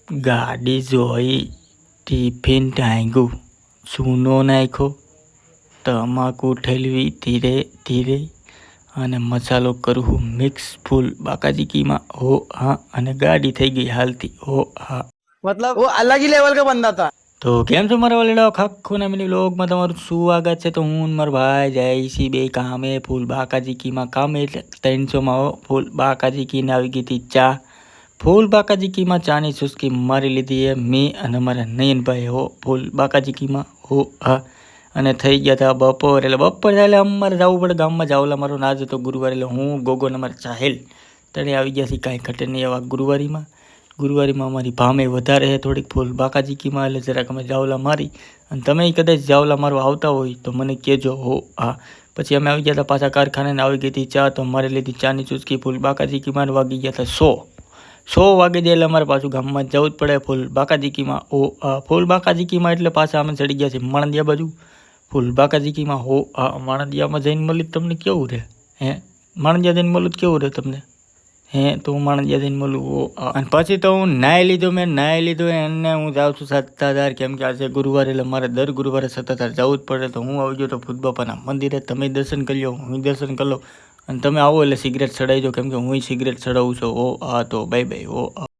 ગાડી જોઈ, ટિફિન ટાંગ્યું, ચૂનો નાખ્યો, તમાકુ ઠેલવી ધીરે ધીરે અને મસાલો કરું મિક્સ ફૂલ બાકાજીકીમાં હો હા અને ગાડી થઈ ગઈ હાલતી હો હા। मतलब वो अलग ही लेवल का बंदा था। તો કેમ છો મારા વાલીડો ખાખુના મિની વ્લોગમાં તમારું સ્વાગત છે। તો હું મારા ભાઈ જઈશી બે કામે ફૂલ બાકાજીકીમાં કામે એટલે 300માં ફૂલ બાકાજીકીને આવી ગઈ હતી ચા। ફૂલ બાકાજીકીમાં ચાની ચુસ્કી મારી લીધી એ મેં અને મારા નયનભાઈ હો ફૂલ બાકાજીકીમાં હો હા અને થઈ ગયા હતા બપોર। એટલે બપોર થાય એટલે અમારે જવું પડે ગામમાં જાવલા મારો નાજ હતો ગુરુવાર એટલે હું ગોગો ને મારા ચાહેલ તને આવી ગયા છે કાંઈ ઘટે નહીં એવા ગુરુવારીમાં અમારી ભામે વધારે છે થોડીક ફૂલ બાકાજીકીમાં એટલે જરાક અમે જાવલા મારી અને તમે કદાચ જાવલા મારવા આવતા હોય તો મને કહેજો હો હા। પછી અમે આવી ગયા હતા પાછા કારખાને આવી ગઈ હતી ચા તો મારી લીધી ચાની ચૂસકી ફૂલ બાકાજીકીમાં વાગી ગયા હતા 100 વાગે દે એટલે અમારે પાછું ગામમાં જવું જ પડે ફૂલ બાકાજીકીમાં ઓ ફૂલ બાકાજીકીમાં એટલે પાછા અમે ચડી ગયા છીએ માણદિયા બાજુ ફૂલ બાકાજીકીમાં હો માણદિયામાં જઈને મળી તમને કેવું રહે હે માણદિયા જઈને મળું કેવું રહે તમને હે તો હું માણદિયા જઈને મળું અને પછી તો હું નાહી લીધો એને હું જાઉં છું સત્તાધાર કેમ કે આજે ગુરુવારે એટલે મારે દર ગુરુવારે સત્તાધાર જવું જ પડે તો હું આવી ગયો તો ભૂત બાપાના મંદિરે તમે દર્શન કરી લો હું દર્શન કરી લો અને તમે આવો એટલે સિગરેટ ચડાવી દો કેમ કે હું સિગરેટ ચડાવું છું ઓ તો બાય બાય ઓ